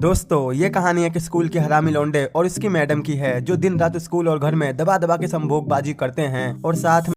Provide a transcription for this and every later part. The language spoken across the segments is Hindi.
दोस्तों ये कहानी एक स्कूल के हरामी लौंडे और इसकी मैडम की है जो दिन रात स्कूल और घर में दबा दबा के संभोगबाजी करते हैं और साथ में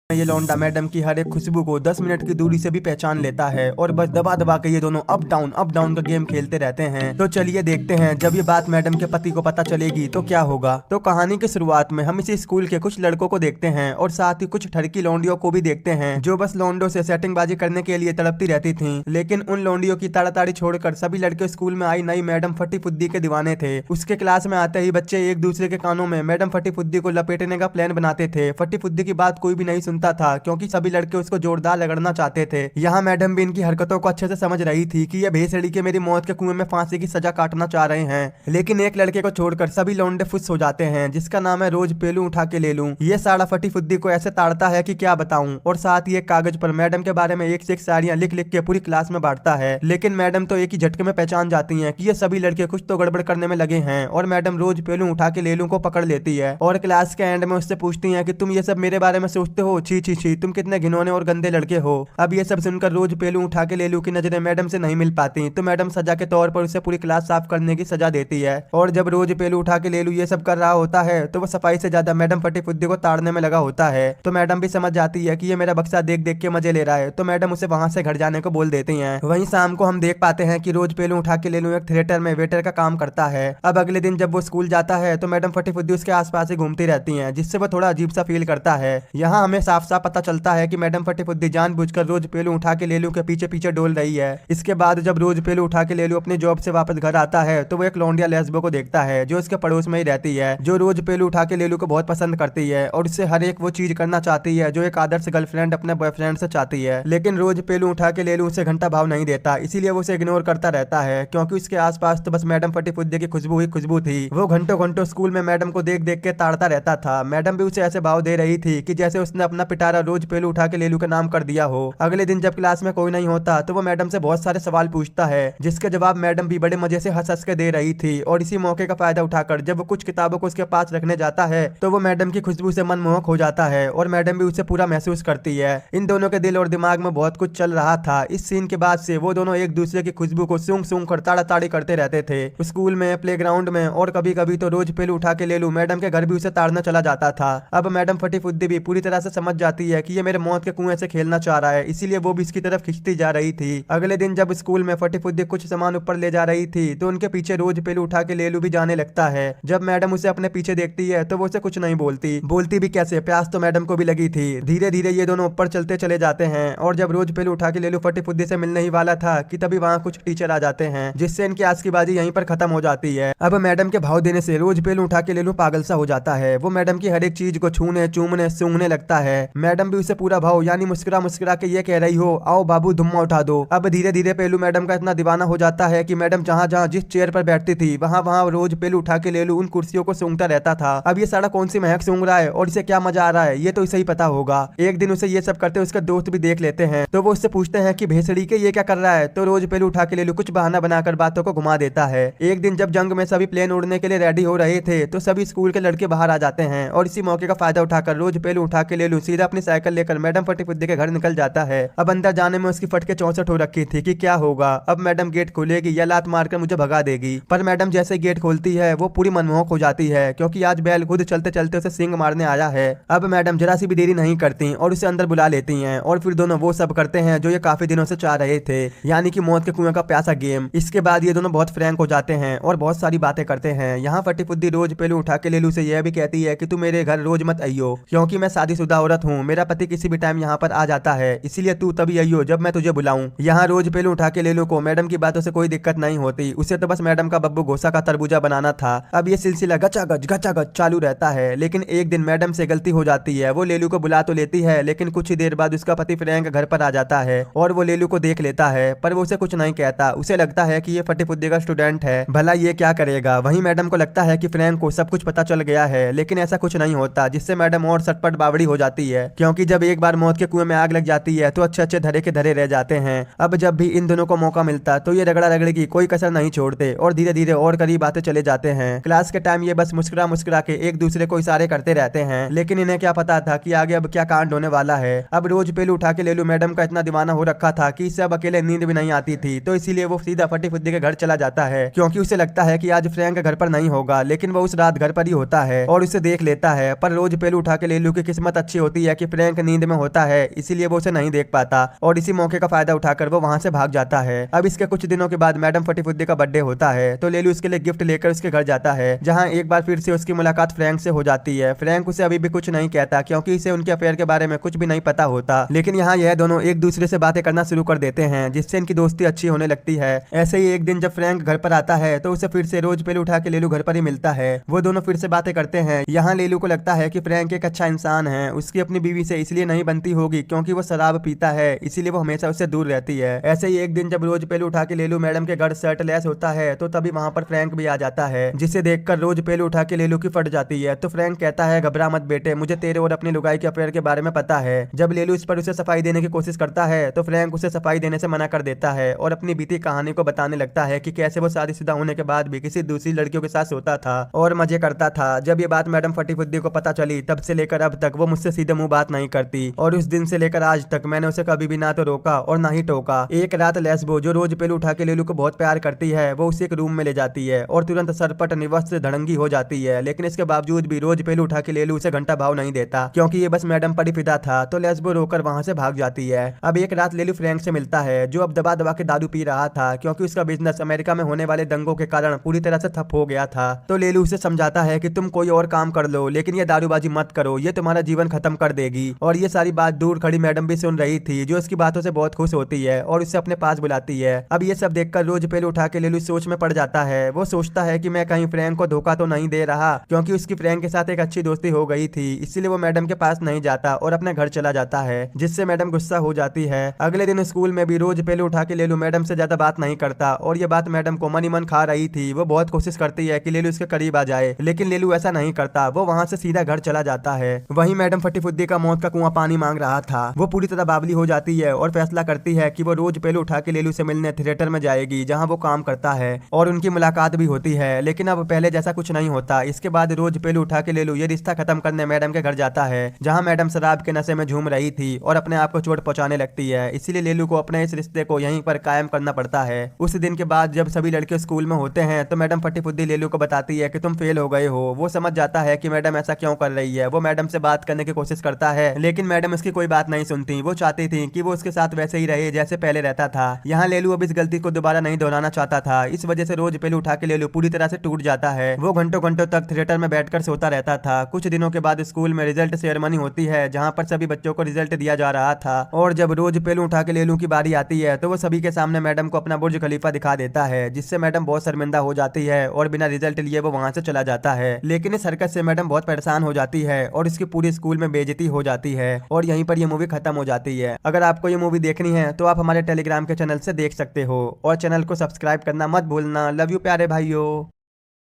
ये लौंडा मैडम की हर एक खुशबू को 10 मिनट की दूरी से भी पहचान लेता है और बस दबा दबा के ये दोनों अप डाउन का गेम खेलते रहते हैं। तो चलिए देखते हैं जब ये बात मैडम के पति को पता चलेगी तो क्या होगा। तो कहानी की शुरुआत में हम इसी स्कूल के कुछ लड़कों को देखते हैं और साथ ही कुछ ठरकी लौंडियों को भी देखते हैं जो बस लौंडों से सेटिंगबाजी करने के लिए तड़पती रहती थी। लेकिन उन लौंडियों की ताड़ाताड़ी छोड़कर सभी लड़के स्कूल में आई नई मैडम फटी फुद्दी के दीवाने थे। उसके क्लास में आते ही बच्चे एक दूसरे के कानों में मैडम फटी फुद्दी को लपेटने का प्लान बनाते थे। फटी फुद्दी की बात कोई भी नहीं सुनता था क्योंकि सभी लड़के उसको जोरदार रगड़ना चाहते थे। यहाँ मैडम भी इनकी हरकतों को अच्छे से समझ रही थी कि ये भेसड़ी के मेरी मौत के कुएं में फांसी की सजा काटना चाह रहे हैं। लेकिन एक लड़के को छोड़कर सभी लौंडे फुस हो जाते हैं जिसका नाम है रोज पेलू उठा के ले लूं। ये साड़ा फटी फुद्दी को ऐसे ताड़ता है कि क्या बताऊं और साथ ही एक कागज पर मैडम के बारे में एक से एक साड़ियां लिख लिख के पूरी क्लास में बांटता है। लेकिन मैडम तो एक ही झटके में पहचान जाती है कि ये सभी लड़के कुछ तो गड़बड़ करने में लगे हैं और मैडम रोज पेलू उठा के ले लूं को पकड़ लेती है और क्लास के एंड में उससे पूछती है कि तुम ये सब मेरे बारे में सोचते हो, छी छी छी, तुम कितने घिनौने और गंदे लड़के हो। अब ये सब सुनकर रोज पेलू उठा के ले लूं की नजरें मैडम से नहीं मिल पाती तो मैडम सजा के तौर पर उसे पूरी क्लास साफ करने की सजा देती है। और जब रोज पेलू उठा के ले लूं ये सब कर रहा होता है तो वो सफाई से ज्यादा मैडम फटी फुद्दी को ताड़ने में लगा होता है। तो मैडम भी समझ जाती है कि ये मेरा बक्सा देख देख के मजे ले रहा है तो मैडम उसे वहां से घर जाने को बोल देती है। वहीं शाम को हम देख पाते हैं कि रोज पेलू उठा के ले लूं एक थिएटर में वेटर का काम करता है। अब अगले दिन जब वो स्कूल जाता है तो मैडम फटी फुद्दी उसके आसपास ही घूमती रहती है जिससे वो थोड़ा अजीब सा फील करता है। यहाँ हमें साफ साफ पता चलता है कि मैडम फटी फुद्दी जानबूझकर रोज पेलू उठा के ले लूं के पीछे पीछे डोल रही है। इसके बाद जब रोज पेलू उठा के ले लूं अपनी जॉब से वापस घर आता है तो वो एक लौंडिया लेस्बो को देखता है जो उसके पड़ोस में ही रहती है जो रोज पेलू उठा के ले लूं को बहुत पसंद करती है और उससे हर एक वो चीज करना चाहती है जो एक आदर्श गर्लफ्रेंड अपने बॉयफ्रेंड से चाहती है। लेकिन रोज पेलू उठा के ले लूं उसे घंटा भाव नहीं देता इसीलिए वो उसे इग्नोर करता रहता है क्योंकि उसके आसपास तो बस मैडम फटी फुद्दी की खुशबू ही खुशबू थी। वो घंटों घंटों स्कूल में मैडम को देख देख के ताड़ता रहता था। मैडम भी उसे ऐसे भाव दे रही थी कि जैसे उसने अपना पिटारा रोज पेलू उठा के ले लूं का नाम कर दिया हो। अगले दिन जब क्लास में कोई नहीं होता तो वो मैडम से बहुत सारे सवाल पूछता है जिसके जवाब मैडम भी बड़े मजे से हंस हंस के दे रही थी। और इसी मौके का फायदा उठाकर जब वो कुछ किताबों को उसके पास रखने जाता है तो वो मैडम की खुशबू से मनमोहक हो जाता है और मैडम भी उसे पूरा महसूस करती है। इन दोनों के दिल और दिमाग में बहुत कुछ चल रहा था। इस सीन के बाद से वो दोनों एक दूसरे की खुशबू को सूंघ सूंघ कर ताड़ाताड़ी करते रहते थे स्कूल में, प्लेग्राउंड में और कभी कभी तो रोज पेलू उठा के ले लूं मैडम के घर भी उसे ताड़ना चला जाता था। अब मैडम फटी फुद्दी भी पूरी तरह से समझ जाती है कि ये मेरे मौत के कुएं से खेलना चाह रहा है इसीलिए वो भी इसकी तरफ खींचती जा रही थी। अगले दिन जब स्कूल में फटी फुद्दी कुछ सामान ऊपर ले जा रही थी तो उनके पीछे रोज पेलू उठा के ले लूं भी जाने लगता है। जब मैडम उसे अपने पीछे देखती है तो वो उसे कुछ नहीं बोलती भी कैसे, प्यास तो मैडम को भी लगी थी। धीरे धीरे ये दोनों ऊपर चलते चले जाते हैं और जब रोज पेलू उठा के ले लूं फटी फुद्दी से मिलने ही वाला था कि तभी वहाँ कुछ टीचर आ जाते हैं जिससे इनकी आज की बाजी यहीं पर खत्म हो जाती है। अब मैडम के भाव देने से रोज पेलू उठा के ले लूं पागल सा हो जाता है। वो मैडम की हर एक चीज को छूने चूमने सूंघने लगता है। मैडम भी उसे पूरा भाव यानी मुस्कुरा मुस्कुरा के ये कह रही हो आओ बाबू धुम्मा उठा दो। अब धीरे धीरे पेलू मैडम का इतना दीवाना हो जाता है कि मैडम जहाँ जहाँ जिस चेयर पर बैठती थी वहाँ वहाँ रोज पेलू उठा के ले लूं उन कुर्सियों को सूंघता रहता था। अब ये सारा कौन सी महक सूंघ रहा है और इसे क्या मजा आ रहा है ये तो इसे ही पता होगा। एक दिन उसे ये सब करते उसके दोस्त भी देख लेते हैं तो वो उससे पूछते हैं कि भेसड़ी के ये क्या कर रहा है। तो रोज पेलू उठा के ले लूं कुछ बहाना बनाकर बातों को घुमा देता है। एक दिन जब जंग में सभी प्लेन उड़ने के लिए रेडी हो रहे थे तो सभी स्कूल के लड़के बाहर आ जाते हैं और इसी मौके का फायदा उठाकर रोज पेलू उठा के ले लूं सीधा अपनी साइकिल लेकर मैडम फटी फुद्दी के घर निकल जाता है। अब अंदर जाने में उसकी फटके 64 हो रखी थी कि क्या होगा, अब मैडम गेट खोलेगी या लात मारकर मुझे भगा देगी। पर मैडम जैसे गेट खोलती है वो पूरी मनमोहक हो जाती है क्योंकि आज बैल खुद चलते चलते उसे सिंग मारने आया है। अब मैडम जरा सी भी देरी नहीं करती और उसे अंदर बुला लेती हैं और फिर दोनों वो सब करते हैं जो ये काफी दिनों से चाह रहे थे यानी कि मौत के कुएं का प्यासा गेम। इसके बाद ये दोनों बहुत फ्रैंक हो जाते हैं और बहुत सारी बातें करते हैं। यहाँ फटी फुद्दी रोज पेलू उठा के ले लूं से यह भी कहती है कि तू मेरे घर रोज मत आइयो क्योंकि मैं शादीशुदा औरत हूँ, मेरा पति किसी भी टाइम यहाँ पर आ जाता है इसलिए तू तभी आइयो जब मैं तुझे बुलाऊं। यहाँ रोज पेलू उठा के ले लूं को मैडम की बातों से कोई दिक्कत नहीं होती, उसे तो बस मैडम का बब्बू घोसा का तरबूजा बनाना था। अब ये सिलसिला गचागच चालू रहता है। लेकिन एक दिन मैडम से गलती हो जाती है, वो लेलू को बुला तो लेती है लेकिन कुछ ही देर बाद उसका पति फ्रैंक घर पर आ जाता है और वो लेलू को देख लेता है पर वो उसे कुछ नहीं कहता। उसे लगता है कि ये फटी फुद्दी का स्टूडेंट है, भला ये क्या करेगा। वहीं मैडम को लगता है कि फ्रैंक को सब कुछ पता चल गया है लेकिन ऐसा कुछ नहीं होता जिससे मैडम और सटपट बावड़ी हो जाती है। है, क्योंकि जब एक बार मौत के कुएं में आग लग जाती है तो अच्छे अच्छे धरे के धरे रह जाते हैं। अब जब भी इन दोनों को मौका मिलता तो ये रगड़ा रगड़ी की कोई कसर नहीं छोड़ते और धीरे धीरे और करीब आते चले जाते हैं। क्लास के टाइम ये बस मुस्कुरा मुस्कुरा के एक दूसरे को इशारे करते रहते हैं, लेकिन इन्हें क्या पता था कि आगे अब क्या कांड होने वाला है। अब रोज पेलू उठा के लेलू मैडम का इतना दीवाना हो रखा था कि इससे अब अकेले नींद भी नहीं आती थी, तो इसीलिए वो सीधा फटी फुद्दी के घर चला जाता है, क्योंकि उसे लगता है कि आज फ्रैंक घर पर नहीं होगा। लेकिन वो उस रात घर पर ही होता है और उसे देख लेता है। पर रोज पेलू उठा के लेलू की किस्मत अच्छी होती है कि फ्रैंक नींद में होता है, इसीलिए वो उसे नहीं देख पाता और इसी मौके का फायदा उठाकर वो वहां से भाग जाता है। अब इसके कुछ दिनों के बाद मैडम फटी फुद्दी का बर्थडे होता है, तो लेलू उसके लिए गिफ्ट लेकर उसके घर जाता है, जहां एक बार फिर से उसकी मुलाकात फ्रैंक से हो जाती है। फ्रैंक उसे अभी भी कुछ नहीं कहता, क्योंकि इसे उनके अफेयर के बारे में कुछ भी नहीं पता होता। लेकिन यहाँ यह दोनों एक दूसरे से बातें करना शुरू कर देते हैं, जिससे इनकी दोस्ती अच्छी होने लगती है। ऐसे ही एक दिन जब फ्रैंक घर पर आता है तो उसे फिर से रोज पेलू उठा के लेलू घर पर ही मिलता है। वो दोनों फिर से बातें करते हैं। यहाँ लेलू को लगता है कि फ्रैंक एक अच्छा इंसान है, उसकी अपनी बीवी से इसलिए नहीं बनती होगी क्योंकि वो शराब पीता है, इसीलिए वो हमेशा उससे दूर रहती है। ऐसे ही एक दिन जब रोज पेलू उठा के लेलू मैडम के घर शर्टलेस होता है तो तभी वहां पर फ्रैंक भी आ जाता है, जिसे देखकर रोज पेलू उठा के लेलू की फट जाती है। तो फ्रैंक कहता है, घबरा मत बेटे, मुझे तेरे और अपनी लुगाई के अफेयर के बारे में पता है। जब लेलू इस पर उसे सफाई देने की कोशिश करता है तो फ्रैंक उसे सफाई देने से मना कर देता है और अपनी बीती कहानी को बताने लगता है कि कैसे वो शादीशुदा होने के बाद भी किसी दूसरी लड़कियों के साथ सोता था और मजे करता था। जब ये बात मैडम फटी फुद्दी को पता चली तब से लेकर अब तक वो मुझसे सीधे मुंह बात नहीं करती और उस दिन से लेकर आज तक मैंने उसे कभी भी ना तो रोका और ना ही टोका। एक रात लेस्बो, जो रोज पेलू उठा के लेलू को बहुत प्यार करती है, वो उसे एक रूम में ले जाती है और तुरंत सरपट निवस्त्र धड़ंगी हो जाती है। लेकिन इसके बावजूद भी रोज पेलू उठा के लेलू उसे घंटा भाव नहीं देता, क्योंकि ये बस मैडम पर ही फिदा था। तो लेस्बो रोकर वहां से भाग जाती है। अब एक रात लेलू फ्रैंक से मिलता है, जो अब दबा दबा के दारू पी रहा था, क्योंकि उसका बिजनेस अमेरिका में होने वाले दंगों के कारण पूरी तरह से ठप हो गया था। तो लेलू उसे समझाता है कि तुम कोई और काम कर लो, लेकिन ये दारूबाजी मत करो, ये तुम्हारा जीवन खत्म कर देगी। और ये सारी बात दूर खड़ी मैडम भी सुन रही थी, जो इसकी बातों से बहुत खुश होती है और उसे अपने पास बुलाती है। अब ये सब देखकर रोज पेलू उठा के लेलू सोच में पड़ जाता है। वो सोचता है कि मैं कहीं फ्रैंक को धोखा तो नहीं दे रहा, क्योंकि उसकी फ्रैंक के साथ एक अच्छी दोस्ती हो गई थी, इसीलिए वो मैडम के पास नहीं जाता और अपने घर चला जाता है, जिससे मैडम गुस्सा हो जाती है। अगले दिन स्कूल में भी रोज पेलू उठा के लेलू मैडम से ज्यादा बात नहीं करता और ये बात मैडम को मन ही मन खा रही थी। वो बहुत कोशिश करती है कि लेलू इसके करीब आ जाए, लेकिन लेलू ऐसा नहीं करता। वो वहां से सीधा घर चला जाता है। वहीं मैडम फटी फुद्दी का मौत का कुआं पानी मांग रहा था। वो पूरी तरह बावली हो जाती है और फैसला करती है कि वो रोज पेलू उठा के लेलू से मिलने थिएटर में जाएगी, जहां वो काम करता है, और उनकी मुलाकात भी होती है। लेकिन अब पहले जैसा कुछ नहीं होता। इसके बाद रोज पेलू उठा के लेलू ये रिश्ता खत्म करने मैडम के घर जाता है, जहां मैडम शराब के नशे में झूम रही थी और अपने आप को चोट पहुंचाने लगती है। इसीलिए लेलू को अपने इस रिश्ते को यहीं पर कायम करना पड़ता है। उस दिन के बाद जब सभी लड़के स्कूल में होते हैं तो मैडम फटी फुद्दी लेलू को बताती है कि तुम फेल हो गए हो। वो समझ जाता है कि मैडम ऐसा क्यों कर रही है। वो मैडम से बात करने की कोशिश करता है, लेकिन मैडम उसकी कोई बात नहीं सुनती। वो चाहती थी कि वो उसके साथ वैसे ही रहे जैसे पहले रहता था। यहाँ लेलू अब इस गलती को दोबारा नहीं दोहराना चाहता था। इस वजह से रोज पेलू उठा के लेलू पूरी तरह से टूट जाता है। वो घंटों घंटों तक थिएटर में बैठकर सोता रहता था। कुछ दिनों के बाद स्कूल में रिजल्ट सेरेमनी होती है, जहाँ पर सभी बच्चों को रिजल्ट दिया जा रहा था। और जब रोज पेलू उठा के लेलू की बारी आती है तो वो सभी के सामने मैडम को अपना बुर्ज खलीफा दिखा देता है, जिससे मैडम बहुत शर्मिंदा हो जाती है और बिना रिजल्ट लिए वो वहां से चला जाता है। लेकिन इस हरकत से मैडम बहुत परेशान हो जाती है और इसकी पूरी स्कूल में बेइज्जती हो जाती है और यहीं पर ये मूवी खत्म हो जाती है। अगर आपको ये मूवी देखनी है तो आप हमारे टेलीग्राम के चैनल से देख सकते हो और चैनल को सब्सक्राइब करना मत भूलना। लव यू प्यारे भाइयों।